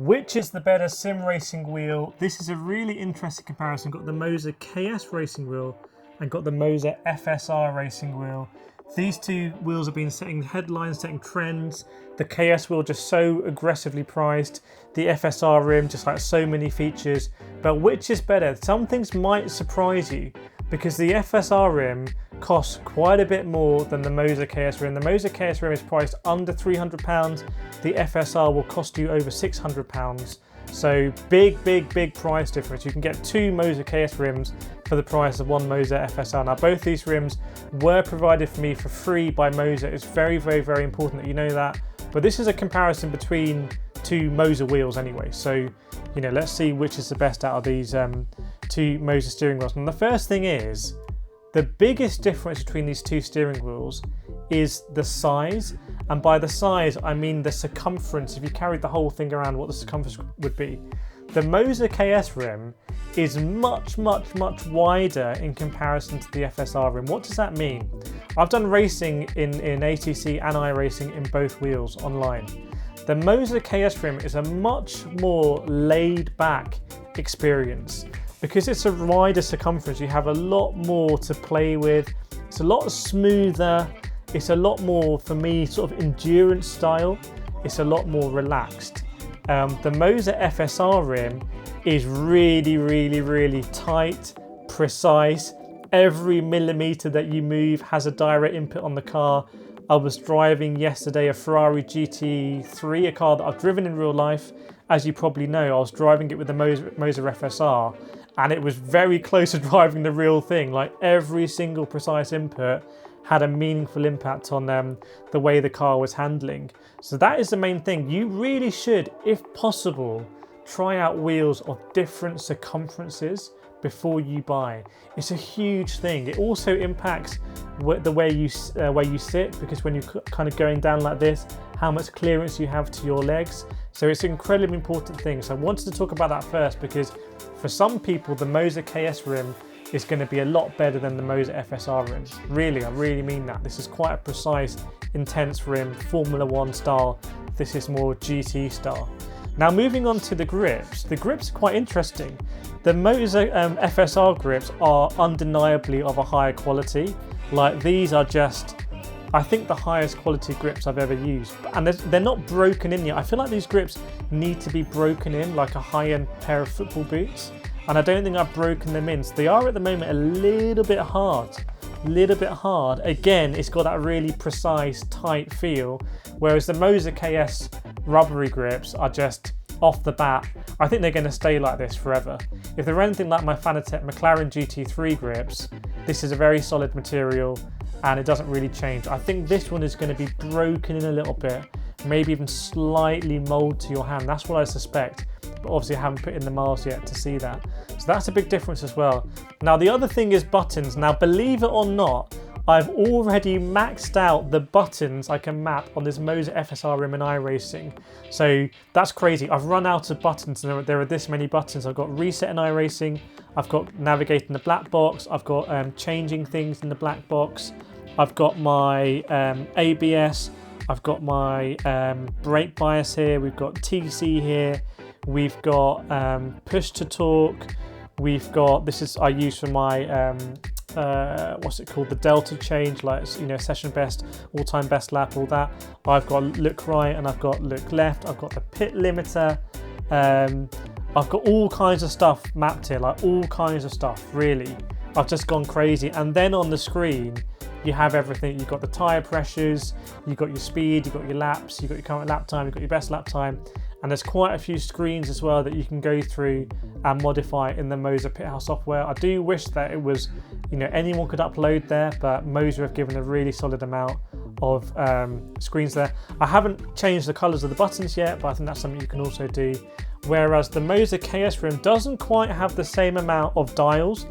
Which is the better sim racing wheel? This is a really interesting comparison. Got the Moza KS racing wheel and got the Moza FSR racing wheel. These two wheels have been setting headlines, setting trends. The KS wheel just so aggressively priced. The FSR rim just like so many features. But which is better? Some things might surprise you because the FSR rim costs quite a bit more than the Moza KS rim. The Moza KS rim is priced under £300. The FSR will cost you over £600. So big price difference. You can get two Moza KS rims for the price of one Moza FSR. Now both these rims were provided for me for free by Moza. It's very important that you know that. But this is a comparison between two Moza wheels anyway. So, you know, let's see which is the best out of these two Moza steering wheels. And the first thing is, the biggest difference between these two steering wheels is the size. And by the size, I mean the circumference. If you carried the whole thing around, what the circumference would be. The Moza KS rim is much wider in comparison to the FSR rim. What does that mean? I've done racing in ATC and iRacing in both wheels online. The Moza KS rim is a much more laid back experience. Because it's a wider circumference, you have a lot more to play with. It's a lot smoother. It's a lot more, for me, sort of endurance style. It's a lot more relaxed. The Moza FSR rim is really tight, precise. Every millimeter that you move has a direct input on the car. I was driving yesterday a Ferrari GT3, a car that I've driven in real life. As you probably know, I was driving it with the Moza FSR, and it was very close to driving the real thing. Like every single precise input had a meaningful impact on the way the car was handling. So that is the main thing. You really should, if possible, try out wheels of different circumferences before you buy. It's a huge thing. It also impacts the way you sit, because when you're kind of going down like this, how much clearance you have to your legs. So it's an incredibly important thing. So I wanted to talk about that first, because for some people, the Moza KS rim is going to be a lot better than the Moza FSR rim. Really, I really mean that. This is quite a precise, intense rim, Formula 1 style. This is more GT style. Now moving on to the grips. The grips are quite interesting. The Moza FSR grips are undeniably of a higher quality. Like these are just, I think, the highest quality grips I've ever used. And they're not broken in yet. I feel like these grips need to be broken in like a high-end pair of football boots. And I don't think I've broken them in. So they are at the moment a little bit hard. Again, it's got that really precise, tight feel. Whereas the Moza KS rubbery grips are just off the bat. I think they're going to stay like this forever. If they're anything like my Fanatec McLaren GT3 grips, this is a very solid material and it doesn't really change. I think this one is going to be broken in a little bit, maybe even slightly mold to your hand. That's what I suspect. But obviously I haven't put in the miles yet to see that. So that's a big difference as well. Now the other thing is buttons. Now believe it or not, I've already maxed out the buttons I can map on this Moza FSR rim in iRacing. So that's crazy. I've run out of buttons and there are this many buttons. I've got reset in iRacing, I've got navigating the black box, I've got changing things in the black box, I've got my ABS, I've got my brake bias here, we've got TC here, we've got push to torque, we've got, this is I use for my what's it called, the delta change, like, you know, session best, all-time best lap, all that. I've got look right and I've got look left, I've got the pit limiter, I've got all kinds of stuff mapped here, like all kinds of stuff, really. I've just gone crazy. And then on the screen you have everything. You've got the tyre pressures, you've got your speed, you've got your laps, you've got your current lap time, you've got your best lap time. And there's quite a few screens as well that you can go through and modify in the Moza Pithouse software. I do wish that it was, you know, anyone could upload there, but Moza have given a really solid amount of screens there. I haven't changed the colours of the buttons yet, but I think that's something you can also do. Whereas the Moza KS rim doesn't quite have the same amount of dials.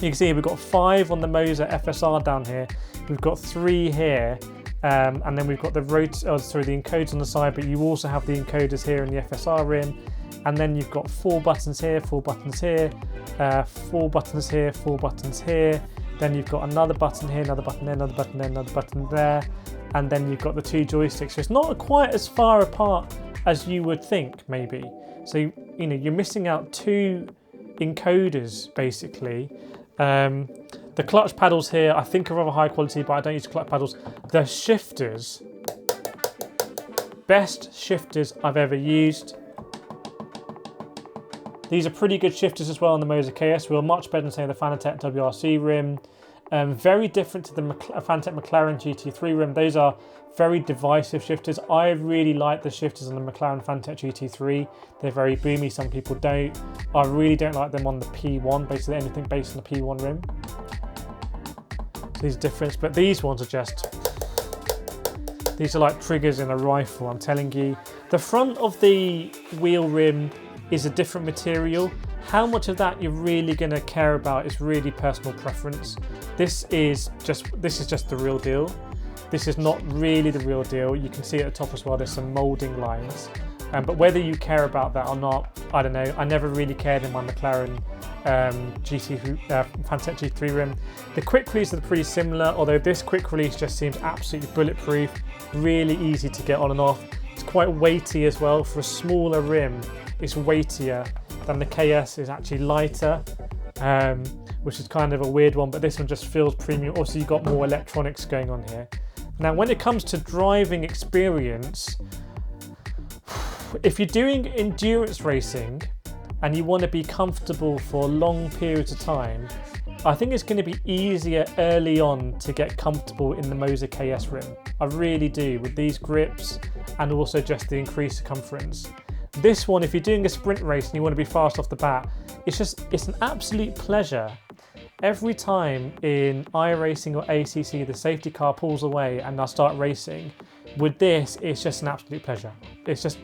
You can see we've got 5 on the Moza FSR down here. We've got 3 here. And then we've got the the encoders on the side, but you also have the encoders here in the FSR rim. And then you've got 4 buttons here, 4 buttons here, 4 buttons here, 4 buttons here. Then you've got another button here, another button there, another button there, another button there. And then you've got the 2 joysticks. So it's not quite as far apart as you would think, maybe. So, you know, you're missing out 2 encoders, basically. The clutch paddles here, I think are rather high quality, but I don't use clutch paddles. The shifters, best shifters I've ever used. These are pretty good shifters as well on the Moza KS wheel, much better than, say, the Fanatec WRC rim. Very different to the Fanatec McLaren GT3 rim. Those are very divisive shifters. I really like the shifters on the McLaren Fanatec GT3. They're very boomy, some people don't. I really don't like them on the P1, basically anything based on the P1 rim. So these are different, but these ones are just, these are like triggers in a rifle, I'm telling you. The front of the wheel rim is a different material. How much of that you're really going to care about is really personal preference. This is just the real deal. This is not really the real deal. You can see at the top as well, there's some moulding lines. But whether you care about that or not, I don't know. I never really cared in my McLaren Fanatec GT3 rim. The quick release are pretty similar, although this quick release just seems absolutely bulletproof, really easy to get on and off. It's quite weighty as well. For a smaller rim, it's weightier than the KS, is actually lighter, which is kind of a weird one, but this one just feels premium. Also, you've got more electronics going on here. Now, when it comes to driving experience, if you're doing endurance racing and you want to be comfortable for long periods of time, I think it's going to be easier early on to get comfortable in the Moza KS rim. I really do, with these grips and also just the increased circumference. This one, if you're doing a sprint race and you want to be fast off the bat, it's an absolute pleasure. Every time in iRacing or ACC, the safety car pulls away and I start racing, with this, it's just an absolute pleasure. It's just,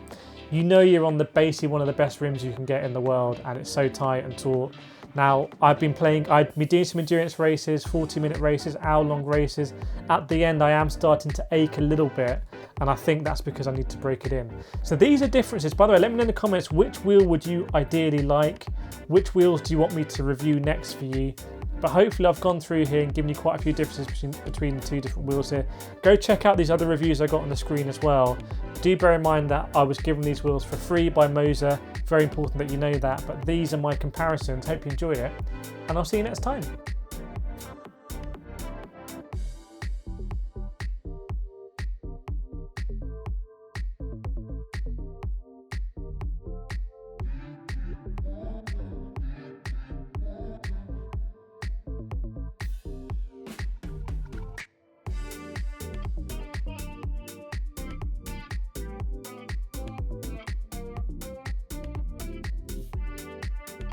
you know, you're on basically one of the best rims you can get in the world, and it's so tight and taut. Now, I've been doing some endurance races, 40-minute races, hour-long races. At the end, I am starting to ache a little bit, and I think that's because I need to break it in. So these are differences. By the way, let me know in the comments, which wheel would you ideally like? Which wheels do you want me to review next for you? But hopefully I've gone through here and given you quite a few differences between the 2 different wheels here. Go check out these other reviews I got on the screen as well. Do bear in mind that I was given these wheels for free by Moza. Very important that you know that. But these are my comparisons. Hope you enjoyed it, and I'll see you next time.